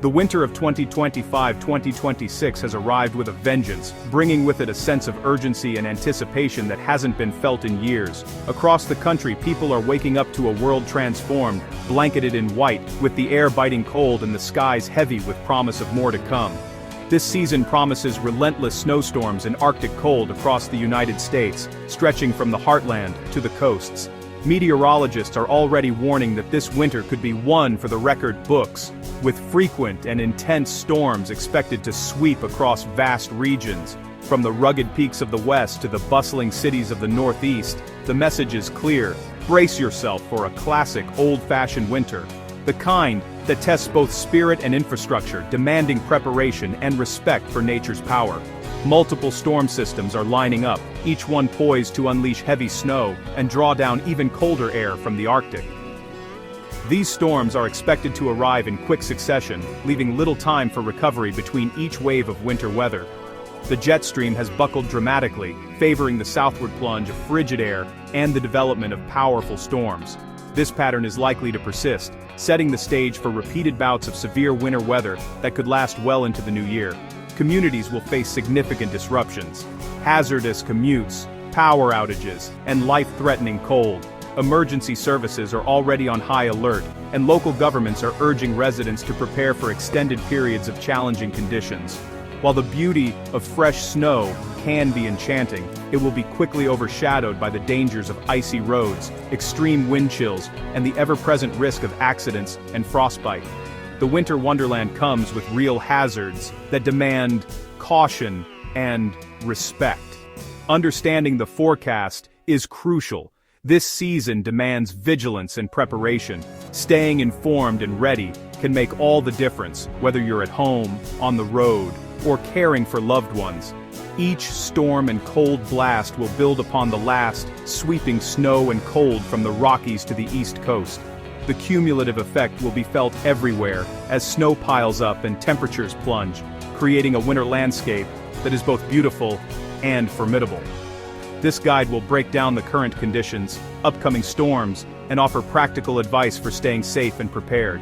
The winter of 2025-2026 has arrived with a vengeance, bringing with it a sense of urgency and anticipation that hasn't been felt in years. Across the country, people are waking up to a world transformed, blanketed in white, with the air biting cold and the skies heavy with promise of more to come. This season promises relentless snowstorms and Arctic cold across the United States, stretching from the heartland to the coasts. Meteorologists are already warning that this winter could be one for the record books, with frequent and intense storms expected to sweep across vast regions. From the rugged peaks of the west to the bustling cities of the northeast, the message is clear: brace yourself for a classic old-fashioned winter. The kind that tests both spirit and infrastructure, demanding preparation and respect for nature's power. Multiple storm systems are lining up, each one poised to unleash heavy snow and draw down even colder air from the Arctic. These storms are expected to arrive in quick succession, leaving little time for recovery between each wave of winter weather. The jet stream has buckled dramatically, favoring the southward plunge of frigid air and the development of powerful storms. This pattern is likely to persist, setting the stage for repeated bouts of severe winter weather that could last well into the new year. Communities will face significant disruptions: hazardous commutes, power outages, and life-threatening cold. Emergency services are already on high alert, and local governments are urging residents to prepare for extended periods of challenging conditions. While the beauty of fresh snow can be enchanting, it will be quickly overshadowed by the dangers of icy roads, extreme wind chills, and the ever-present risk of accidents and frostbite. The winter wonderland comes with real hazards that demand caution and respect. Understanding the forecast is crucial. This season demands vigilance and preparation. Staying informed and ready can make all the difference, whether you're at home, on the road, or caring for loved ones. Each storm and cold blast will build upon the last, sweeping snow and cold from the Rockies to the East Coast. The cumulative effect will be felt everywhere as snow piles up and temperatures plunge, creating a winter landscape that is both beautiful and formidable. This guide will break down the current conditions, upcoming storms, and offer practical advice for staying safe and prepared.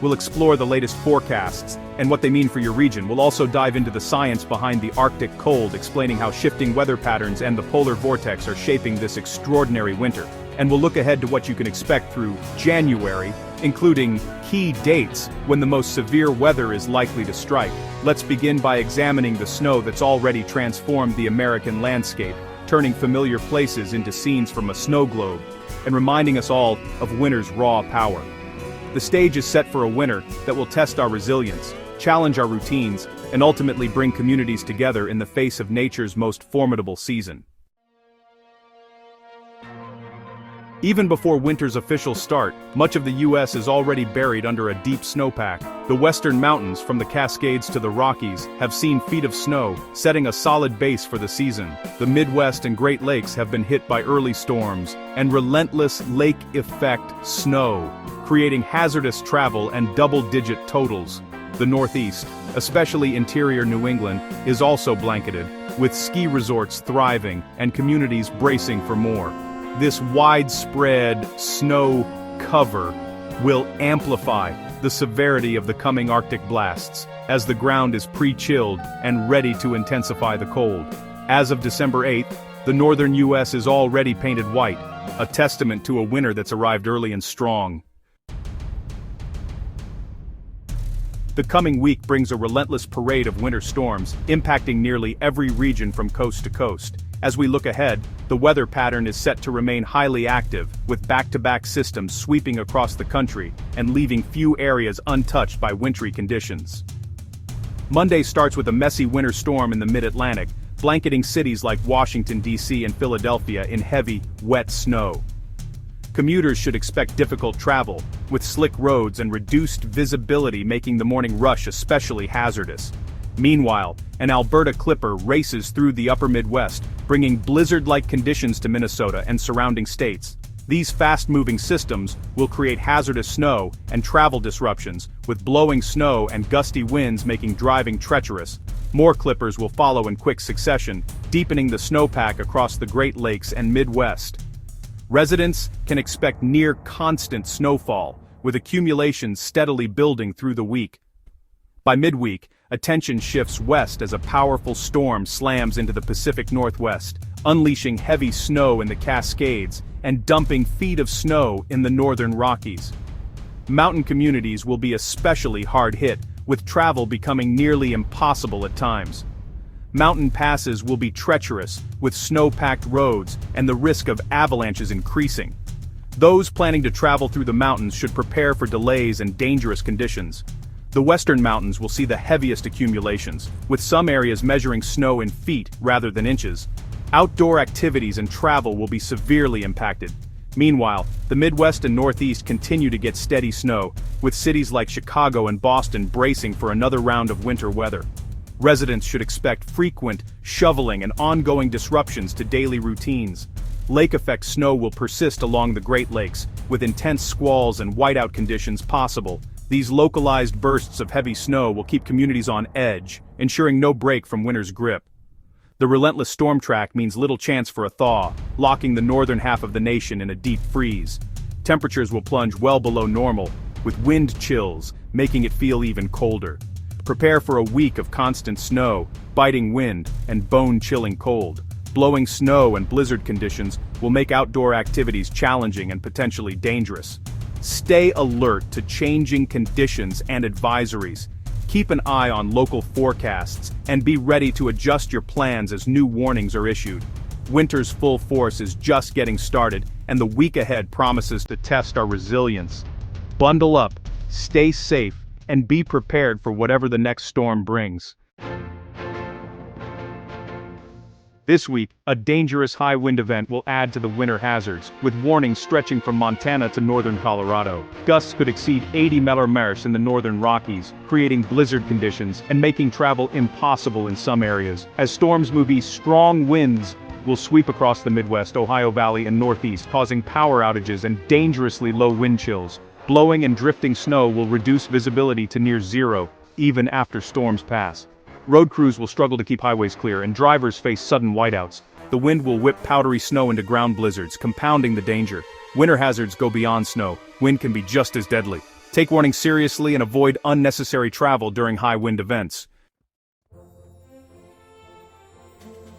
We'll explore the latest forecasts and what they mean for your region. We'll also dive into the science behind the Arctic cold, explaining how shifting weather patterns and the polar vortex are shaping this extraordinary winter. And we'll look ahead to what you can expect through January, including key dates when the most severe weather is likely to strike. Let's begin by examining the snow that's already transformed the American landscape, turning familiar places into scenes from a snow globe, and reminding us all of winter's raw power. The stage is set for a winter that will test our resilience, challenge our routines, and ultimately bring communities together in the face of nature's most formidable season. Even before winter's official start, much of the U.S. is already buried under a deep snowpack. The western mountains, from the Cascades to the Rockies, have seen feet of snow, setting a solid base for the season. The Midwest and Great Lakes have been hit by early storms and relentless lake-effect snow, creating hazardous travel and double-digit totals. The Northeast, especially interior New England, is also blanketed, with ski resorts thriving and communities bracing for more. This widespread snow cover will amplify the severity of the coming Arctic blasts, as the ground is pre-chilled and ready to intensify the cold. As of December 8th, the northern U.S. is already painted white, a testament to a winter that's arrived early and strong. The coming week brings a relentless parade of winter storms, impacting nearly every region from coast to coast. As we look ahead, the weather pattern is set to remain highly active, with back-to-back systems sweeping across the country and leaving few areas untouched by wintry conditions. Monday starts with a messy winter storm in the mid-Atlantic, blanketing cities like Washington, D.C. and Philadelphia in heavy, wet snow. Commuters should expect difficult travel, with slick roads and reduced visibility making the morning rush especially hazardous. Meanwhile, an Alberta clipper races through the upper Midwest, bringing blizzard-like conditions to Minnesota and surrounding states. These fast-moving systems will create hazardous snow and travel disruptions, with blowing snow and gusty winds making driving treacherous. More clippers will follow in quick succession, deepening the snowpack across the Great Lakes and Midwest. Residents can expect near-constant snowfall, with accumulations steadily building through the week. By midweek, attention shifts west as a powerful storm slams into the Pacific Northwest, unleashing heavy snow in the Cascades and dumping feet of snow in the northern Rockies. Mountain communities will be especially hard hit, with travel becoming nearly impossible at times. Mountain passes will be treacherous, with snow-packed roads and the risk of avalanches increasing. Those planning to travel through the mountains should prepare for delays and dangerous conditions. The western mountains will see the heaviest accumulations, with some areas measuring snow in feet rather than inches. Outdoor activities and travel will be severely impacted. Meanwhile, the Midwest and Northeast continue to get steady snow, with cities like Chicago and Boston bracing for another round of winter weather. Residents should expect frequent shoveling and ongoing disruptions to daily routines. Lake-effect snow will persist along the Great Lakes, with intense squalls and whiteout conditions possible. These localized bursts of heavy snow will keep communities on edge, ensuring no break from winter's grip. The relentless storm track means little chance for a thaw, locking the northern half of the nation in a deep freeze. Temperatures will plunge well below normal, with wind chills, making it feel even colder. Prepare for a week of constant snow, biting wind, and bone-chilling cold. Blowing snow and blizzard conditions will make outdoor activities challenging and potentially dangerous. Stay alert to changing conditions and advisories. Keep an eye on local forecasts and be ready to adjust your plans as new warnings are issued. Winter's full force is just getting started, and the week ahead promises to test our resilience. Bundle up, stay safe, and be prepared for whatever the next storm brings. This week, a dangerous high wind event will add to the winter hazards, with warnings stretching from Montana to northern Colorado. Gusts could exceed 80 mph in the northern Rockies, creating blizzard conditions and making travel impossible in some areas. As storms move east, strong winds will sweep across the Midwest, Ohio Valley, and Northeast, causing power outages and dangerously low wind chills. Blowing and drifting snow will reduce visibility to near zero, even after storms pass. Road crews will struggle to keep highways clear, and drivers face sudden whiteouts. The wind will whip powdery snow into ground blizzards, compounding the danger. Winter hazards go beyond snow. Wind can be just as deadly. Take warning seriously and avoid unnecessary travel during high wind events.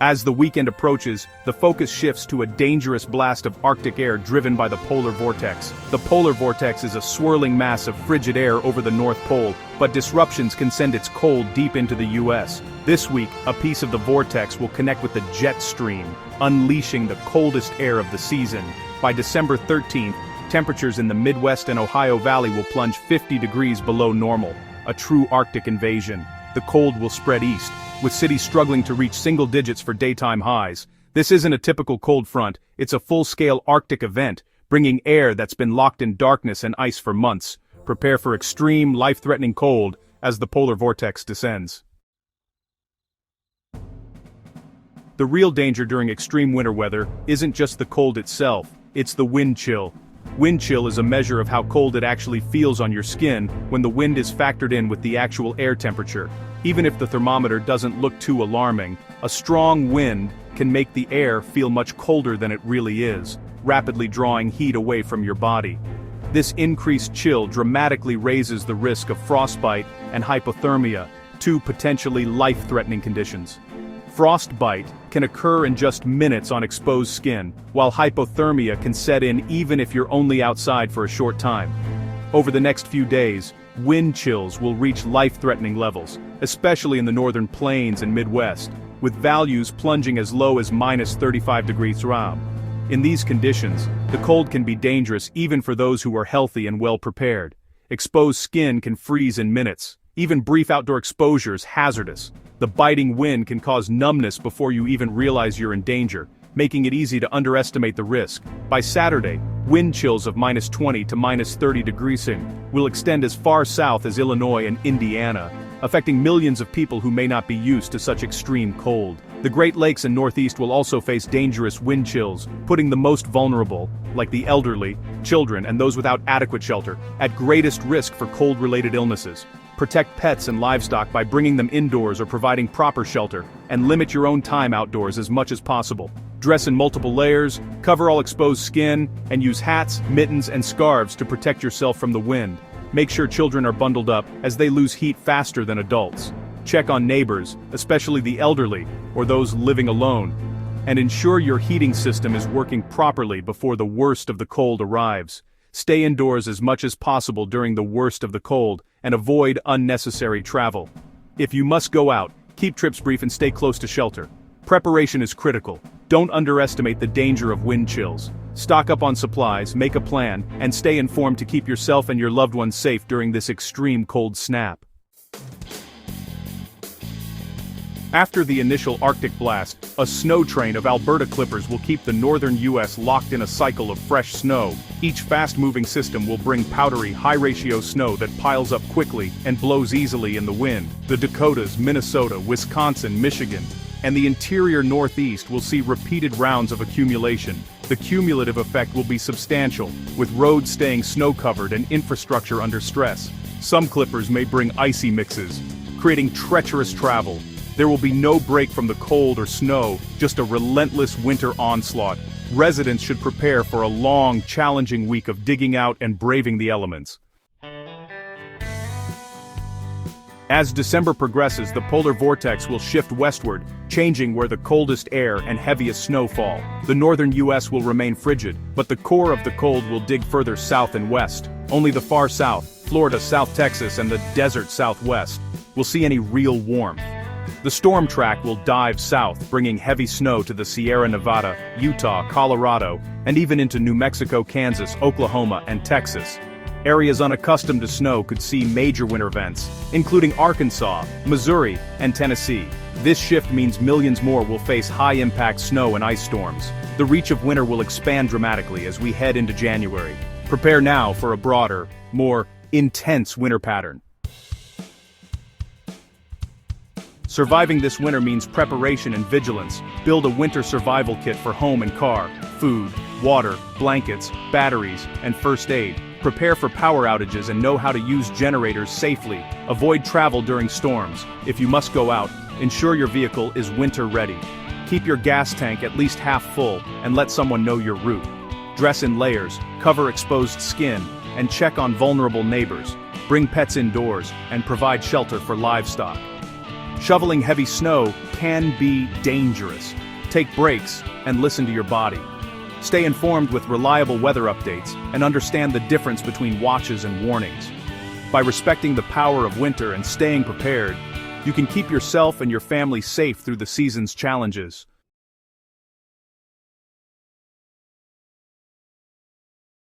As the weekend approaches, the focus shifts to a dangerous blast of Arctic air driven by the polar vortex. The polar vortex is a swirling mass of frigid air over the North Pole, but disruptions can send its cold deep into the U.S. This week, a piece of the vortex will connect with the jet stream, unleashing the coldest air of the season. By December 13th, temperatures in the Midwest and Ohio Valley will plunge 50 degrees below normal, a true Arctic invasion. The cold will spread east, with cities struggling to reach single digits for daytime highs. This isn't a typical cold front, it's a full-scale Arctic event, bringing air that's been locked in darkness and ice for months. Prepare for extreme, life-threatening cold as the polar vortex descends. The real danger during extreme winter weather isn't just the cold itself, it's the wind chill. Wind chill is a measure of how cold it actually feels on your skin when the wind is factored in with the actual air temperature. Even if the thermometer doesn't look too alarming, a strong wind can make the air feel much colder than it really is, rapidly drawing heat away from your body. This increased chill dramatically raises the risk of frostbite and hypothermia, two potentially life-threatening conditions. Frostbite can occur in just minutes on exposed skin, while hypothermia can set in even if you're only outside for a short time. Over the next few days, wind chills will reach life-threatening levels, especially in the northern plains and Midwest, with values plunging as low as -35 degrees Celsius. In these conditions, the cold can be dangerous even for those who are healthy and well-prepared. Exposed skin can freeze in minutes. Even brief outdoor exposure is hazardous. The biting wind can cause numbness before you even realize you're in danger, making it easy to underestimate the risk. By Saturday, wind chills of -20 to -30 degrees Celsius will extend as far south as Illinois and Indiana, affecting millions of people who may not be used to such extreme cold. The Great Lakes and Northeast will also face dangerous wind chills, putting the most vulnerable, like the elderly, children, and those without adequate shelter, at greatest risk for cold-related illnesses. Protect pets and livestock by bringing them indoors or providing proper shelter, and limit your own time outdoors as much as possible. Dress in multiple layers, cover all exposed skin, and use hats, mittens, and scarves to protect yourself from the wind. Make sure children are bundled up, as they lose heat faster than adults. Check on neighbors, especially the elderly, or those living alone. And ensure your heating system is working properly before the worst of the cold arrives. Stay indoors as much as possible during the worst of the cold, and avoid unnecessary travel. If you must go out, keep trips brief and stay close to shelter. Preparation is critical. Don't underestimate the danger of wind chills. Stock up on supplies, make a plan, and stay informed to keep yourself and your loved ones safe during this extreme cold snap. After the initial Arctic blast, a snow train of Alberta clippers will keep the northern U.S. locked in a cycle of fresh snow. Each fast-moving system will bring powdery, high-ratio snow that piles up quickly and blows easily in the wind. The Dakotas, Minnesota, Wisconsin, Michigan, and the interior Northeast will see repeated rounds of accumulation. The cumulative effect will be substantial, with roads staying snow-covered and infrastructure under stress. Some clippers may bring icy mixes, creating treacherous travel. There will be no break from the cold or snow, just a relentless winter onslaught. Residents should prepare for a long, challenging week of digging out and braving the elements. As December progresses, the polar vortex will shift westward, changing where the coldest air and heaviest snow fall. The northern U.S. will remain frigid, but the core of the cold will dig further south and west. Only the far south, Florida, South Texas, and the desert Southwest, will see any real warmth. The storm track will dive south, bringing heavy snow to the Sierra Nevada, Utah, Colorado, and even into New Mexico, Kansas, Oklahoma, and Texas. Areas unaccustomed to snow could see major winter events, including Arkansas, Missouri, and Tennessee. This shift means millions more will face high-impact snow and ice storms. The reach of winter will expand dramatically as we head into January. Prepare now for a broader, more intense winter pattern. Surviving this winter means preparation and vigilance. Build a winter survival kit for home and car, food, water, blankets, batteries, and first aid. Prepare for power outages and know how to use generators safely. Avoid travel during storms. If you must go out, ensure your vehicle is winter ready. Keep your gas tank at least half full and let someone know your route. Dress in layers, cover exposed skin, and check on vulnerable neighbors. Bring pets indoors and provide shelter for livestock. Shoveling heavy snow can be dangerous. Take breaks and listen to your body. Stay informed with reliable weather updates and understand the difference between watches and warnings. By respecting the power of winter and staying prepared, you can keep yourself and your family safe through the season's challenges.